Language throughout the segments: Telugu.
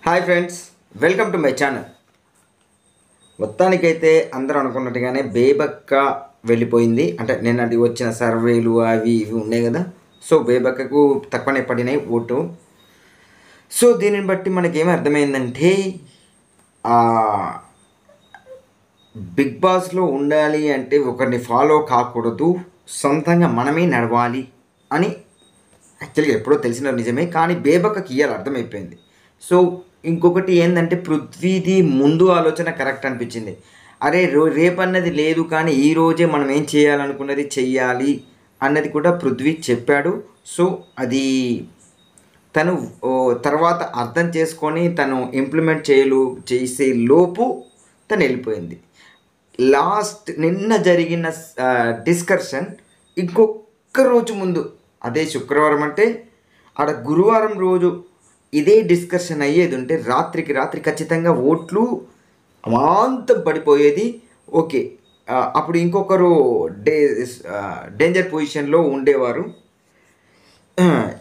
Hi friends, welcome to my channel. మొత్తానికైతే అందరూ అనుకున్నట్టుగానే బేబక్క వెళ్ళిపోయింది. అంటే నిన్నటి వచ్చిన సర్వేలు అవి ఇవి ఉన్నాయి కదా. సో బేబక్కకు తక్కువనే పడినాయి ఓటు. సో దీనిని బట్టి మనకేం అర్థమైందంటే బిగ్ బాస్లో ఉండాలి అంటే ఒకరిని ఫాలో కాకూడదు, సొంతంగా మనమే నడవాలి అని యాక్చువల్గా ఎప్పుడో తెలిసిన నిజమే. కానీ బేబక్కకి ఇయ్యాలి అర్థమైపోయింది. సో ఇంకొకటి ఏంటంటే పృథ్వీది ముందు ఆలోచన కరెక్ట్ అనిపించింది. అరే రేపన్నది లేదు, కానీ ఈరోజే మనం ఏం చేయాలనుకున్నది చెయ్యాలి అన్నది కూడా పృథ్వీ చెప్పాడు. సో అది తను తర్వాత అర్థం చేసుకొని తను ఇంప్లిమెంట్ చేసే లోపు తను వెళ్ళిపోయింది. లాస్ట్ నిన్న జరిగిన డిస్కషన్ ఇంకొక రోజు ముందు, అదే శుక్రవారం అంటే ఆడ గురువారం రోజు ఇదే డిస్కషన్ అయ్యేది ఉంటే రాత్రికి రాత్రి ఖచ్చితంగా ఓట్లు అమాంతం పడిపోయేది. ఓకే, అప్పుడు ఇంకొకరు డేంజర్ పొజిషన్లో ఉండేవారు.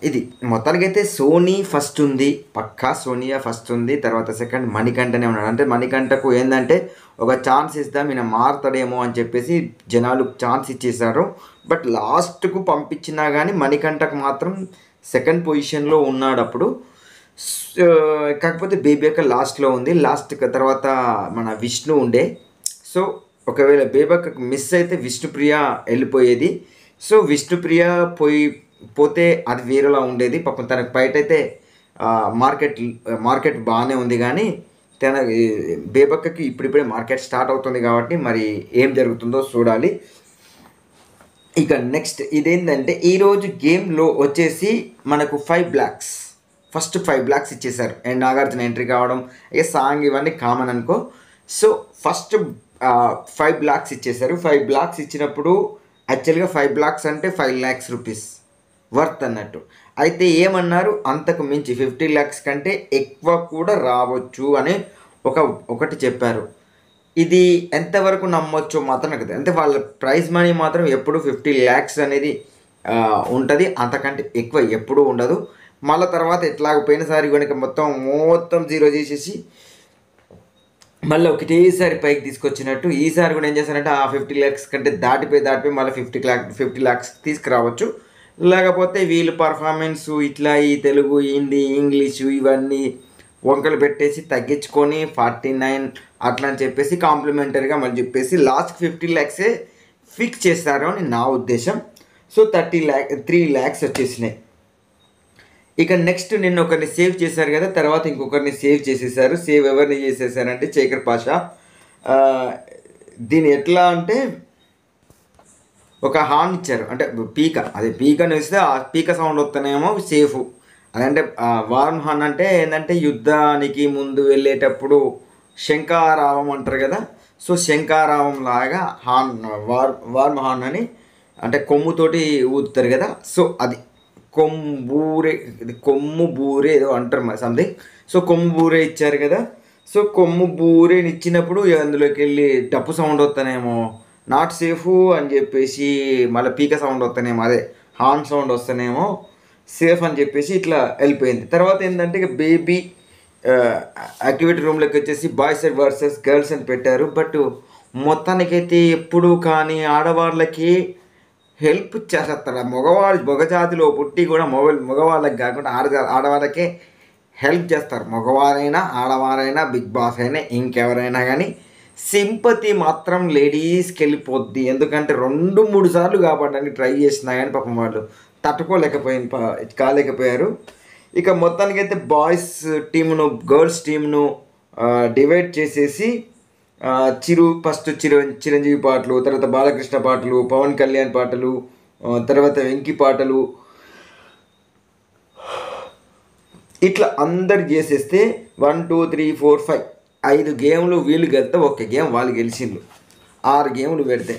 ఇది మొత్తానికైతే సోనీ ఫస్ట్ ఉంది, పక్కా సోనియా ఫస్ట్ ఉంది. తర్వాత సెకండ్ మణికంఠనే ఉన్నాడు. అంటే మణికంఠకు ఏంటంటే ఒక ఛాన్స్ ఇద్దాం, ఈయన మారుతాడేమో అని చెప్పేసి జనాలు ఛాన్స్ ఇచ్చేశారు. బట్ లాస్ట్కు పంపించినా కానీ మణికంఠకు మాత్రం సెకండ్ పొజిషన్లో ఉన్నాడు అప్పుడు. కాకపోతే బేబక్క లాస్ట్లో ఉంది. లాస్ట్ తర్వాత మన విష్ణు ఉండే. సో ఒకవేళ బేబక్కకు మిస్ అయితే విష్ణుప్రియ వెళ్ళిపోయేది. సో విష్ణుప్రియ పోతే అది వేరేలా ఉండేది. పాపం తనకు బయట అయితే మార్కెట్ బాగానే ఉంది, కానీ తన బేబక్కకి ఇప్పుడిప్పుడే మార్కెట్ స్టార్ట్ అవుతుంది కాబట్టి మరి ఏం జరుగుతుందో చూడాలి. ఇక నెక్స్ట్ ఇదేంటంటే ఈరోజు గేమ్లో వచ్చేసి మనకు 5 బ్లాక్స్, ఫస్ట్ 5 బ్లాక్స్ ఇచ్చేసారు. అండ్ నాగార్జున ఎంట్రీ కావడం, ఇక సాంగ్ ఇవన్నీ కామన్ అనుకో. సో ఫస్ట్ 5 బ్లాక్స్ ఇచ్చేసారు. 5 బ్లాక్స్ ఇచ్చినప్పుడు యాక్చువల్గా 5 బ్లాక్స్ అంటే 5 lakhs రూపీస్ వర్త్ అన్నట్టు. అయితే ఏమన్నారు, అంతకు మించి 50 lakhs కంటే ఎక్కువ కూడా రావచ్చు అని ఒకటి చెప్పారు. ఇది ఎంతవరకు నమ్మొచ్చో మాత్రం నాకు తెలియదు. అంటే వాళ్ళ ప్రైజ్ మనీ మాత్రం ఎప్పుడు 50 lakhs అనేది ఉంటుంది, అంతకంటే ఎక్కువ ఎప్పుడూ ఉండదు. మళ్ళీ తర్వాత ఎట్లాగ పోయినసారి కనుక మొత్తం జీరో చేసేసి మళ్ళీ ఒకటేసారి పైకి తీసుకొచ్చినట్టు ఈసారి కూడా ఏం చేస్తారంటే ఆ 50 lakhs కంటే దాటిపోయి మళ్ళీ 50 lakhs తీసుకురావచ్చు. లేకపోతే వీళ్ళు పర్ఫార్మెన్స్ ఇట్లా ఈ తెలుగు, హిందీ, ఇంగ్లీషు ఇవన్నీ వంకలు పెట్టేసి తగ్గించుకొని 49 అట్లా అని చెప్పేసి కాంప్లిమెంటరీగా మళ్ళీ చెప్పేసి లాస్ట్ 50 lakhs ఫిక్స్ చేస్తారు అని నా ఉద్దేశం. సో 3 lakhs వచ్చేసినాయి. ఇక నెక్స్ట్ నిన్న ఒకరిని సేవ్ చేశారు కదా, తర్వాత ఇంకొకరిని సేవ్ చేసేసారు. సేవ్ ఎవరిని చేసేసారంటే శేఖర్ పాషా. దీని ఎట్లా అంటే ఒక హార్న్ ఇచ్చారు, అంటే పీకని వేస్తే ఆ పీక సౌండ్ వస్తేనేమో సేఫ్. అదంటే వార్మ్ హార్న్ అంటే ఏంటంటే యుద్ధానికి ముందు వెళ్ళేటప్పుడు శంఖారావం అంటారు కదా. సో శంఖారావం లాగా వార్మ్ హార్న్ అని, అంటే కొమ్ముతోటి ఊదుతారు కదా. సో అది కొమ్ము బూరే ఏదో అంటారు మరి సంథింగ్. సో కొమ్ము బూరే ఇచ్చారు కదా. సో కొమ్ము బూరేని ఇచ్చినప్పుడు అందులోకి వెళ్ళి డప్పు సౌండ్ వస్తానేమో నాట్ సేఫ్ అని చెప్పేసి, మళ్ళీ పీక సౌండ్ వస్తానేమో అదే హార్న్ సౌండ్ వస్తానేమో సేఫ్ అని చెప్పేసి ఇట్లా వెళ్ళిపోయింది. తర్వాత ఏంటంటే ఇక బేబీ యాక్టివిటీ రూమ్లోకి వచ్చేసి బాయ్స్ వర్సెస్ గర్ల్స్ అని పెట్టారు. బట్ మొత్తానికైతే ఎప్పుడు కానీ ఆడవాళ్ళకి హెల్ప్ చేసేస్తాడు. మగజాతిలో పుట్టి కూడా మగవాళ్ళకి కాకుండా ఆడవాళ్ళకే హెల్ప్ చేస్తారు. మగవారైనా ఆడవారైనా బిగ్ బాస్ అయినా ఇంకెవరైనా కానీ సింపతి మాత్రం లేడీస్కి వెళ్ళిపోద్ది. ఎందుకంటే 2-3 సార్లు కాపాడడానికి ట్రై చేసినా కానీ పాపం వాళ్ళు కాలేకపోయారు. ఇక మొత్తానికైతే బాయ్స్ టీమును గర్ల్స్ టీంను డివైడ్ చేసేసి ఫస్ట్ చిరంజీవి పాటలు, తర్వాత బాలకృష్ణ పాటలు, పవన్ కళ్యాణ్ పాటలు, తర్వాత వెంకీ పాటలు, ఇట్లా అందరు చేసేస్తే 1 2 3 4 5 గేమ్లు వీళ్ళు గెలితే 1 గేమ్ వాళ్ళు గెలిచిండ్రు. 6 గేమ్లు పెడితే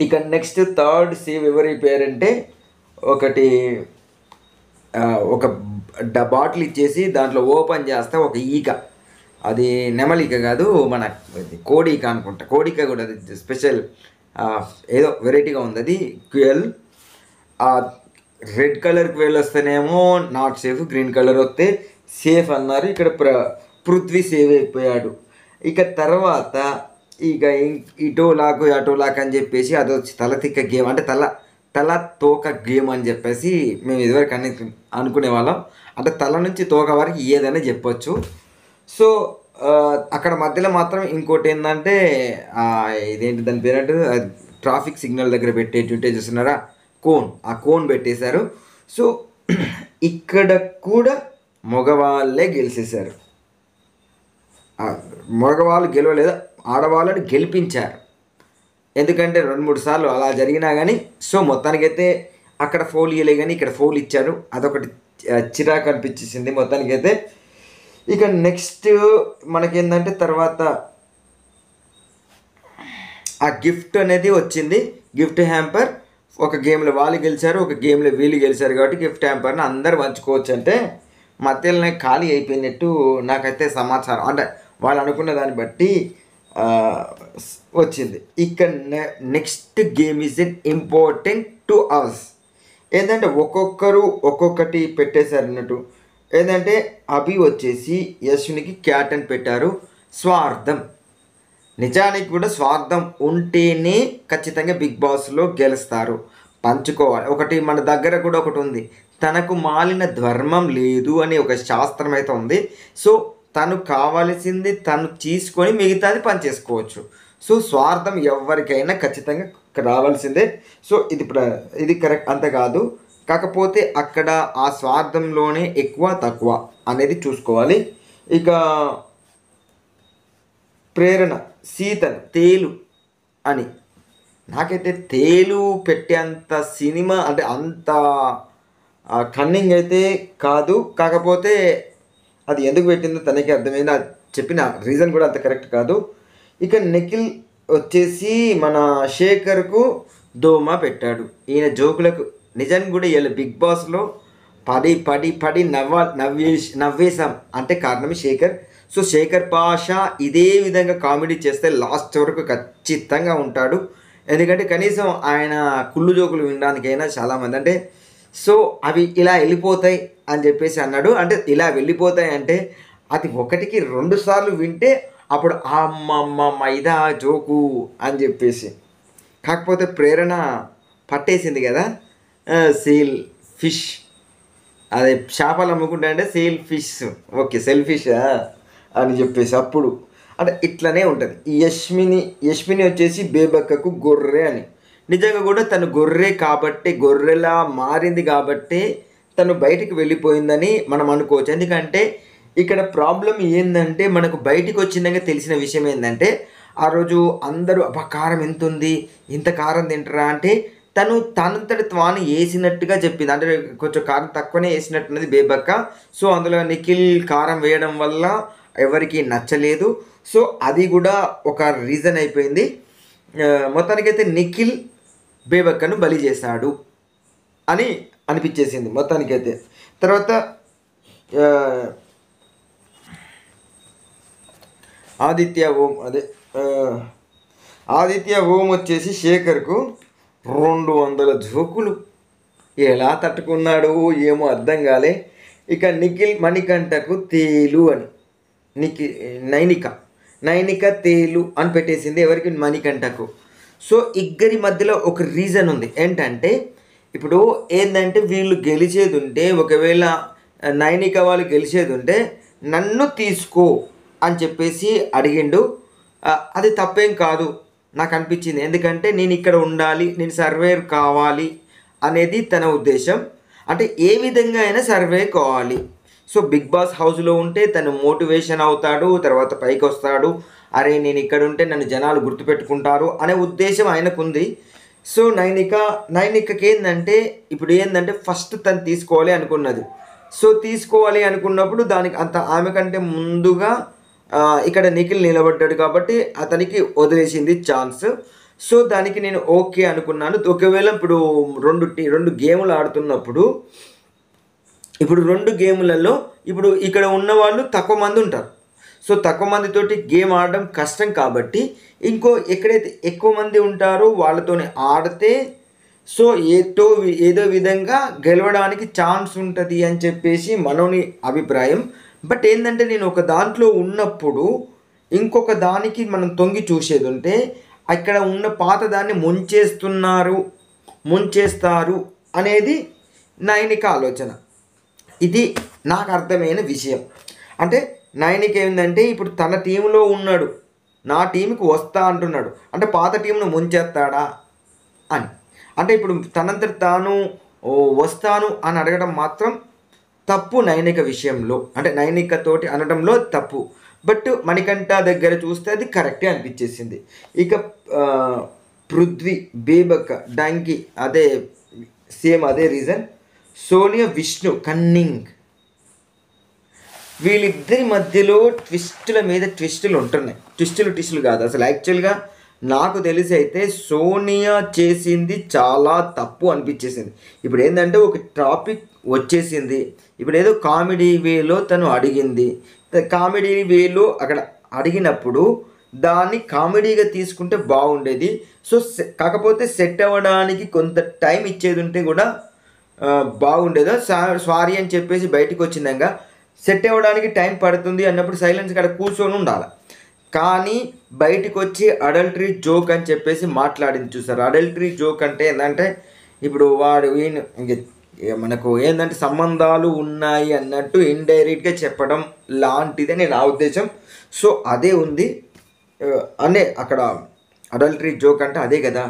ఇక నెక్స్ట్ థర్డ్ సేవ్ ఎవరైపోయారంటే ఒక బాటిల్ ఇచ్చేసి దాంట్లో ఓపెన్ చేస్తే ఒక ఈక, అది నెమలిక కాదు, మన కోడిక అనుకుంటా. కోడిక కూడా అది స్పెషల్ ఏదో వెరైటీగా ఉంది. అది క్యూఎల్ రెడ్ కలర్కి వెళ్ళొస్తేనేమో నాట్ సేఫ్, గ్రీన్ కలర్ వస్తే సేఫ్ అన్నారు. ఇక్కడ పృథ్వీ సేవ్ అయిపోయాడు. ఇక తర్వాత ఇక ఇటోలాకు అటోలాక్ అని చెప్పేసి అదొచ్చి తల తిక్క గేమ్, అంటే తల తోక గేమ్ అని చెప్పేసి మేము ఇదివరకు అనుకునే వాళ్ళం. అంటే తల నుంచి తోక వరకు ఏదైనా చెప్పొచ్చు. సో అక్కడ మధ్యలో మాత్రం ఇంకోటి ఏంటంటే ఇదేంటి దాని పేరంటే ట్రాఫిక్ సిగ్నల్ దగ్గర పెట్టేటుంటే చూస్తున్నారా కోన్, ఆ కోన్ పెట్టేశారు. సో ఇక్కడ కూడా మగవాళ్ళే గెలిచేశారు. మగవాళ్ళు గెలవలేదు, ఆడవాళ్ళని గెలిపించారు. ఎందుకంటే 2-3 సార్లు అలా జరిగినా కానీ సో మొత్తానికైతే అక్కడ ఫౌల్ ఇవ్వలే కానీ ఇక్కడ ఫౌల్ ఇచ్చారు. అదొకటి చిరాకు అనిపించేసింది మొత్తానికైతే. ఇక నెక్స్ట్ మనకేంటంటే తర్వాత ఆ గిఫ్ట్ అనేది వచ్చింది. గిఫ్ట్ హ్యాంపర్ ఒక గేమ్లో వాళ్ళు గెలిచారు, ఒక గేమ్లో వీళ్ళు గెలిచారు కాబట్టి గిఫ్ట్ హ్యాంపర్ని అందరు పంచుకోవచ్చు. అంటే మధ్యలోనే ఖాళీ అయిపోయినట్టు నాకైతే సమాచారం, అంటే వాళ్ళు అనుకున్న దాన్ని బట్టి వచ్చింది. ఇక next game is an important two hours. ఏంటంటే ఒక్కొక్కరు ఒక్కొక్కటి పెట్టేశారు అన్నట్టు. ఏంటంటే అభి వచ్చేసి యశ్వినికి క్యాట్ అని పెట్టారు. స్వార్థం, నిజానికి కూడా స్వార్థం ఉంటేనే ఖచ్చితంగా బిగ్ బాస్లో గెలుస్తారు. పంచుకోవాలి. ఒకటి మన దగ్గర కూడా ఒకటి ఉంది, తనకు మాలిన ధర్మం లేదు అని ఒక శాస్త్రం అయితే ఉంది. సో తను కావాల్సింది తను తీసుకొని మిగతాది పనిచేసుకోవచ్చు. సో స్వార్థం ఎవరికైనా ఖచ్చితంగా రావాల్సిందే. సో ఇది కరెక్ట్ అంత కాదు, కాకపోతే అక్కడ ఆ స్వార్థంలోనే ఎక్కువ తక్కువ అనేది చూసుకోవాలి. ఇక ప్రేరణ సీతను తేలు అని, నాకైతే తేలు పెట్టేంత సినిమా అంటే అంత కన్నింగ్ అయితే కాదు. కాకపోతే అది ఎందుకు పెట్టిందో తనకి అర్థమైంది, అది చెప్పిన రీజన్ కూడా అంత కరెక్ట్ కాదు. ఇక నిఖిల్ వచ్చేసి మన శేఖర్కు దోమ పెట్టాడు. ఈయన జోకులకు నిజానికి కూడా వీళ్ళ బిగ్ బాస్లో పడి నవ్వేశాం అంటే కారణమే శేఖర్. సో శేఖర్ పాషా ఇదే విధంగా కామెడీ చేస్తే లాస్ట్ వరకు ఖచ్చితంగా ఉంటాడు. ఎందుకంటే కనీసం ఆయన కుళ్ళు జోకులు వినడానికైనా చాలామంది అంటే సో అవి ఇలా వెళ్ళిపోతాయి అని చెప్పేసి అన్నాడు. అంటే ఇలా వెళ్ళిపోతాయి అంటే అది 1కి 2 సార్లు వింటే అప్పుడు అమ్మమ్మ ఇదా జోకు అని చెప్పేసి. కాకపోతే ప్రేరణ పట్టేసింది కదా సేల్ ఫిష్, అదే చేపలు అమ్ముకుంటా అంటే sale fish, okay cell fish అని చెప్పేసి అప్పుడు అంటే ఇట్లనే ఉంటుంది. ఈ యష్మిని వచ్చేసి బేబక్కకు గొర్రె అని, నిజంగా కూడా తను గొర్రె కాబట్టి గొర్రెలా మారింది కాబట్టి తను బయటికి వెళ్ళిపోయిందని మనం అనుకోవచ్చు. ఎందుకంటే ఇక్కడ ప్రాబ్లం ఏంటంటే మనకు బయటికి వచ్చిందాక తెలిసిన విషయం ఏంటంటే ఆ రోజు అందరూ అబ్బా కారం ఎంత ఉంది, ఇంత కారం తింటారా అంటే తనంతటి తాను వేసినట్టుగా చెప్పింది. అంటే కొంచెం కారం తక్కువనే వేసినట్టున్నది బేబక్క. సో అందులో నిఖిల్ కారం వేయడం వల్ల ఎవరికి నచ్చలేదు. సో అది కూడా ఒక రీజన్ అయిపోయింది. మొత్తానికైతే నిఖిల్ బేబక్కను బలి చేశాడు అని అనిపించేసింది మొత్తానికైతే. తర్వాత ఆదిత్య ఓం వచ్చేసి శేఖర్కు 200 జోకులు ఎలా తట్టుకున్నాడు ఏమో అర్థం కాలే. ఇక నిఖిల్ మణికంఠకు తేలు అని, నైనిక తేలు అని పెట్టేసింది ఎవరికి, మణికంఠకు. సో ఇద్దరి మధ్యలో ఒక రీజన్ ఉంది ఏంటంటే ఇప్పుడు ఏంటంటే వీళ్ళు గెలిచేది ఉంటే ఒకవేళ నైనిక వాళ్ళు గెలిచేది ఉంటే నన్ను తీసుకో అని చెప్పేసి అడిగిండు. అది తప్పేం కాదు నాకు అనిపించింది, ఎందుకంటే నేను ఇక్కడ ఉండాలి, నేను సర్వేర్ కావాలి అనేది తన ఉద్దేశం. అంటే ఏ విధంగా అయినా సర్వే కావాలి. సో బిగ్ బాస్ హౌస్లో ఉంటే తను మోటివేషన్ అవుతాడు, తర్వాత పైకి వస్తాడు, అరే నేను ఇక్కడ ఉంటే నన్ను జనాలు గుర్తుపెట్టుకుంటారు అనే ఉద్దేశం ఆయనకుంది. సో నైనికకి ఏంటంటే ఫస్ట్ తను తీసుకోవాలి అనుకున్నది. సో తీసుకోవాలి అనుకున్నప్పుడు దానికి అంత ఆమె కంటే ముందుగా ఇక్కడ నిఖిల్ నిలబడ్డాడు కాబట్టి అతనికి వదిలేసింది ఛాన్స్. సో దానికి నేను ఓకే అనుకున్నాను. ఒకవేళ ఇప్పుడు రెండు గేములు ఆడుతున్నప్పుడు ఇప్పుడు 2 గేములలో ఇప్పుడు ఇక్కడ ఉన్న వాళ్ళు తక్కువ మంది ఉంటారు. సో తక్కువ మందితోటి గేమ్ ఆడడం కష్టం కాబట్టి ఎక్కడైతే ఎక్కువ మంది ఉంటారో వాళ్ళతోనే ఆడితే సో ఏదో విధంగా గెలవడానికి ఛాన్స్ ఉంటుంది అని చెప్పేసి మనోని అభిప్రాయం. బట్ ఏంటంటే నేను ఒక దాంట్లో ఉన్నప్పుడు ఇంకొక దానికి మనం తొంగి చూసేది ఉంటే అక్కడ ఉన్న పాత దాన్ని ముంచేస్తారు అనేది నైనిక ఆలోచన. ఇది నాకు అర్థమైన విషయం. అంటే నైనిక ఏంటంటే ఇప్పుడు తన టీంలో ఉన్నాడు, నా టీంకి వస్తా అంటున్నాడు, అంటే పాత టీంను ముంచేస్తాడా అని. అంటే ఇప్పుడు తనంతట తాను వస్తాను అని అడగడం మాత్రం తప్పు నైనిక విషయంలో, అంటే నైనికతోటి అనడంలో తప్పు. బట్ మణికంఠ దగ్గర చూస్తే అది కరెక్టే అనిపించేసింది. ఇక పృథ్వీ, బేబక్క, డంకి అదే సేమ్ అదే రీజన్. సోనియా, విష్ణు కన్నింగ్, వీళ్ళిద్దరి మధ్యలో ట్విస్టుల మీద ట్విస్టులు ఉంటున్నాయి. ట్విస్టులు కాదు అసలు. యాక్చువల్గా నాకు తెలిసి అయితే సోనియా చేసింది చాలా తప్పు అనిపించేసింది. ఇప్పుడు ఏంటంటే ఒక టాపిక్ వచ్చేసింది, ఇప్పుడు ఏదో కామెడీ వేలో తను అడిగింది, కామెడీ వేలో అక్కడ అడిగినప్పుడు దాన్ని కామెడీగా తీసుకుంటే బాగుండేది. సో కాకపోతే సెట్ అవ్వడానికి కొంత టైం ఇచ్చేది ఉంటే కూడా బాగుండేదో. సారీ అని చెప్పేసి బయటకు వచ్చిందాక సెట్ అవ్వడానికి టైం పడుతుంది అన్నప్పుడు సైలెన్స్ అక్కడ కూర్చొని ఉండాలి. కానీ బయటకు వచ్చి అడల్టరీ జోక్ అని చెప్పేసి మాట్లాడింది చూసారు. అడల్టరీ జోక్ అంటే ఏంటంటే ఇప్పుడు వాడు మనకు ఏంటంటే సంబంధాలు ఉన్నాయి అన్నట్టు ఇండైరెక్ట్గా చెప్పడం లాంటిదే నేను నా ఉద్దేశం. సో అదే ఉంది అనే అక్కడ అడల్టరీ జోక్ అంటే అదే కదా.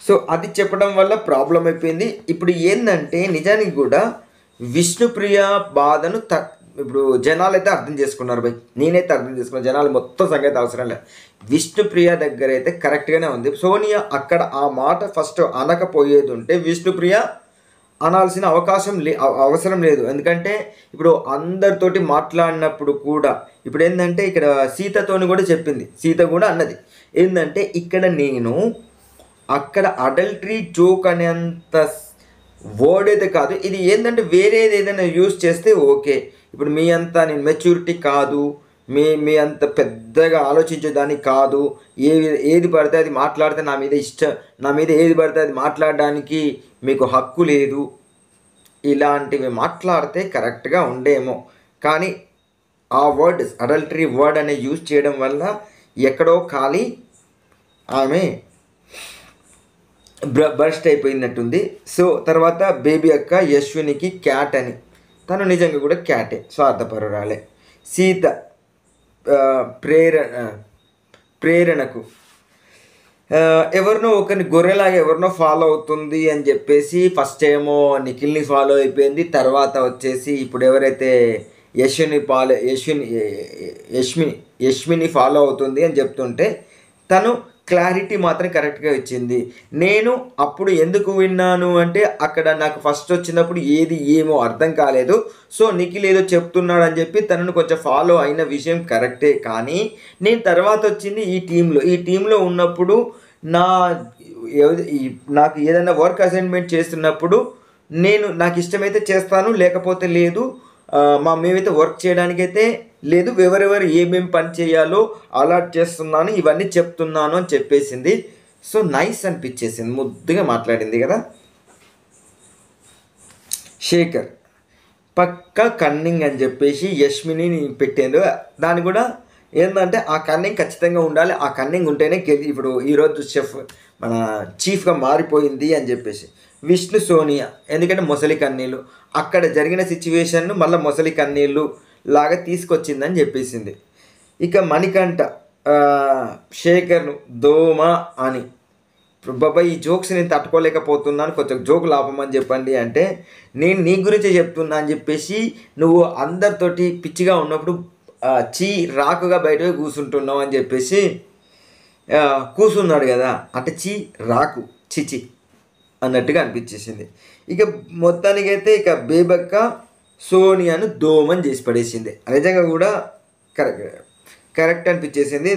సో అది చెప్పడం వల్ల ప్రాబ్లం అయిపోయింది. ఇప్పుడు ఏంటంటే నిజానికి కూడా విష్ణుప్రియ బాధను ఇప్పుడు జనాలు అయితే అర్థం చేసుకున్నారు బై, నేనైతే అర్థం చేసుకున్నాను. జనాలు మొత్తం సంగతి అవసరం లేదు. విష్ణుప్రియ దగ్గర అయితే కరెక్ట్గానే ఉంది. సోనియా అక్కడ ఆ మాట ఫస్ట్ అనకపోయేది ఉంటే విష్ణుప్రియ అనాల్సిన అవసరం లేదు. ఎందుకంటే ఇప్పుడు అందరితోటి మాట్లాడినప్పుడు కూడా ఇప్పుడు ఏంటంటే ఇక్కడ సీతతోని కూడా చెప్పింది, సీత కూడా అన్నది ఏంటంటే ఇక్కడ నేను అక్కడ అడల్టరీ జోక్ అనేంత వర్డ్ అయితే కాదు, ఇది ఏంటంటే వేరేది ఏదైనా యూజ్ చేస్తే ఓకే. ఇప్పుడు మీ అంతా నేను మెచ్యూరిటీ కాదు, మీ అంత పెద్దగా ఆలోచించేదానికి కాదు, ఏది పడితే అది మాట్లాడితే నా మీద ఏది పడితే అది మాట్లాడడానికి మీకు హక్కు లేదు, ఇలాంటివి మాట్లాడితే కరెక్ట్గా ఉండేమో. కానీ ఆ వర్డ్ అడల్టరీ వర్డ్ అనే యూజ్ చేయడం వల్ల ఎక్కడో ఖాళీ ఆమె బర్స్ట్ అయిపోయినట్టుంది. సో తర్వాత బేబీ అక్క యశ్వినికి క్యాట్ అని, తను నిజంగా కూడా క్యాటే, స్వార్థపరురాలే. సీత ప్రేరణకు ఎవరినో ఒకరిని గొర్రెలాగా ఎవరినో ఫాలో అవుతుంది అని చెప్పేసి ఫస్ట్ ఏమో నిఖిల్ని ఫాలో అయిపోయింది, తర్వాత వచ్చేసి ఇప్పుడు ఎవరైతే యష్మిని ఫాలో అవుతుంది అని చెప్తుంటే తను క్లారిటీ మాత్రం కరెక్ట్గా ఇచ్చింది. నేను అప్పుడు ఎందుకు విన్నాను అంటే అక్కడ నాకు ఫస్ట్ వచ్చినప్పుడు ఏమో అర్థం కాలేదు. సో నిఖిల్ ఏదో చెప్తున్నాడు అని చెప్పి తనను కొంచెం ఫాలో అయిన విషయం కరెక్టే. కానీ నేను తర్వాత వచ్చింది ఈ టీంలో ఉన్నప్పుడు నాకు ఏదైనా వర్క్ అసైన్మెంట్ చేస్తున్నప్పుడు నాకు ఇష్టమైతే చేస్తాను, లేకపోతే లేదు. మేమైతే వర్క్ చేయడానికైతే లేదు, ఎవరెవరు ఏమేమి పని చేయాలో అలాట్ చేస్తున్నాను, ఇవన్నీ చెప్తున్నాను అని చెప్పేసింది. సో నైస్ అనిపించేసింది, ముద్దుగా మాట్లాడింది కదా. శేఖర్ పక్కా కన్నింగ్ అని చెప్పేసి యష్మిని పెట్టాను. దాన్ని కూడా ఏంటంటే ఆ కన్నింగ్ ఖచ్చితంగా ఉండాలి, ఆ కన్నింగ్ ఉంటేనే ఇప్పుడు ఈరోజు మన చీఫ్గా మారిపోయింది అని చెప్పేసి. విష్ణు సోనియా ఎందుకంటే మొసలి కన్నీళ్ళు, అక్కడ జరిగిన సిచ్యువేషన్ను మళ్ళీ మొసలి కన్నీళ్ళు లాగా తీసుకొచ్చిందని చెప్పేసింది. ఇక మణికంఠ శేఖర్ను దోమ అని, బాబాయ్ ఈ జోక్స్ నేను తట్టుకోలేకపోతున్నాను, కొంచెం జోకులు ఆపమని చెప్పండి అంటే నేను నీ గురించే చెప్తున్నా అని చెప్పేసి నువ్వు అందరితోటి పిచ్చిగా ఉన్నప్పుడు రాకుగా బయటకు కూర్చుంటున్నావు అని చెప్పేసి కూర్చున్నాడు కదా, అంటే రాకు చిచి అన్నట్టుగా అనిపించేసింది. ఇక మొత్తానికైతే ఇక బేబక్క సోనియాను దోమని చేసి పడేసింది. నిజంగా కూడా కరెక్ట్ అనిపించేసింది.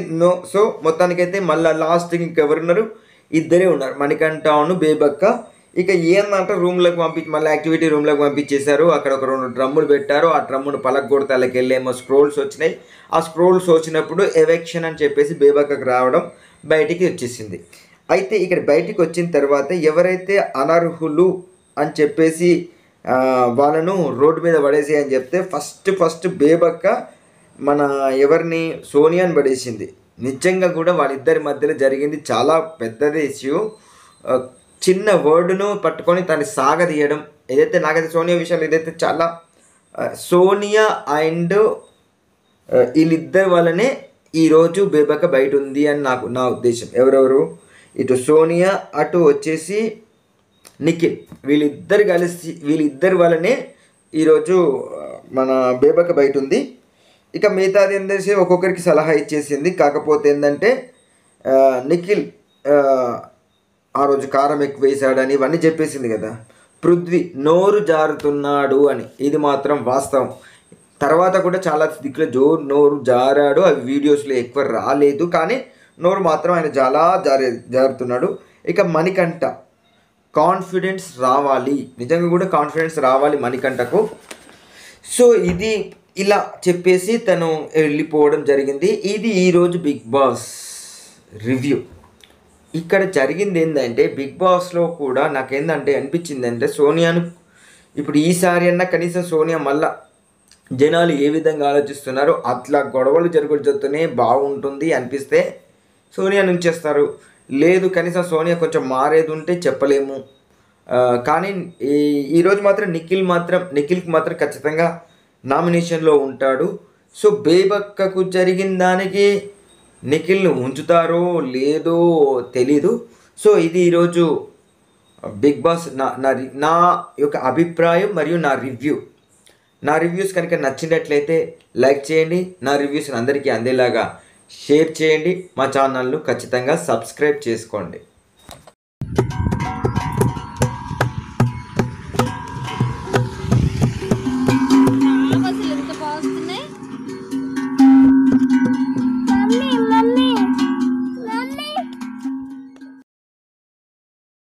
సో మొత్తానికైతే మళ్ళీ లాస్ట్కి ఇంకెవరున్నారు, ఇద్దరే ఉన్నారు, మణికంఠను బేబక్క. ఇక ఏందంటే రూమ్లోకి మళ్ళీ యాక్టివిటీ రూమ్లోకి పంపించేశారు. అక్కడ ఒక 2 డ్రమ్ములు పెట్టారు. ఆ డ్రమ్మును పలగొడితే వాళ్ళకి వెళ్ళేమో స్క్రోల్స్ వచ్చినాయి. ఆ స్క్రోల్స్ వచ్చినప్పుడు ఎవెక్షన్ అని చెప్పేసి బేబక్కకు రావడం బయటికి వచ్చేసింది. అయితే ఇక్కడ బయటికి వచ్చిన తర్వాత ఎవరైతే అనర్హులు అని చెప్పేసి వాళ్ళను రోడ్డు మీద పడేసి అని చెప్తే ఫస్ట్ బేబక్క మన ఎవరిని సోనియాని పడేసింది. నిజంగా కూడా వాళ్ళిద్దరి మధ్యలో జరిగింది చాలా పెద్దది ఇష్యూ. చిన్న వర్డ్ను పట్టుకొని తను సాగదీయడం ఏదైతే నాకైతే సోనియా విషయంలో ఇదైతే చాలా సోనియా అండ్ వీళ్ళిద్దరి వల్లనే ఈరోజు బేబక్క బయట ఉంది అని నా ఉద్దేశం. ఎవరెవరు, ఇటు సోనియా అటు వచ్చేసి నిఖిల్, వీళ్ళిద్దరి వల్లనే ఈరోజు మన బేబక్క బయట ఉంది. ఇక మిగతాది ఏంటంటే ఒక్కొక్కరికి సలహా ఇచ్చేసింది. కాకపోతే ఏంటంటే నిఖిల్ ఆ రోజు కారం ఎక్కువ వేసాడని ఇవన్నీ చెప్పేసింది కదా. పృథ్వీ నోరు జారుతున్నాడు అని, ఇది మాత్రం వాస్తవం. తర్వాత కూడా చాలా దిక్కులో నోరు జారాడు, అవి వీడియోస్లో ఎక్కువ రాలేదు, కానీ నోరు మాత్రం ఆయన చాలా జారుతున్నాడు. ఇక మణికంఠ కాన్ఫిడెన్స్ రావాలి, నిజంగా కూడా కాన్ఫిడెన్స్ రావాలి మణికంఠకు. సో ఇది ఇలా చెప్పేసి తను వెళ్ళిపోవడం జరిగింది. ఇది ఈరోజు బిగ్ బాస్ రివ్యూ. ఇక్కడ జరిగింది ఏంటంటే బిగ్ బాస్లో కూడా నాకేందంటే అనిపించిందంటే సోనియాను ఇప్పుడు ఈసారి అన్నా కనీసం సోనియా మళ్ళా జనాలు ఏ విధంగా ఆలోచిస్తున్నారో అట్లా గొడవలు జరుగుతూనే బాగుంటుంది అనిపిస్తే సోనియా నుంచేస్తారు. లేదు కనీసం సోనియా కొంచెం మారేది ఉంటే చెప్పలేము. కానీ ఈరోజు మాత్రం నిఖిల్కి మాత్రం ఖచ్చితంగా నామినేషన్లో ఉంటాడు. సో బేబక్కకు జరిగిన దానికి నిఖిల్ను ఉంచుతారో లేదో తెలీదు. సో ఇది ఈరోజు బిగ్ బాస్ నా యొక్క అభిప్రాయం మరియు నా రివ్యూస్ కనుక నచ్చినట్లయితే లైక్ చేయండి. నా రివ్యూస్ని అందరికీ అందేలాగా షేర్ చేయండి. మా ఛానల్ను ఖచ్చితంగా సబ్స్క్రైబ్ చేసుకోండి.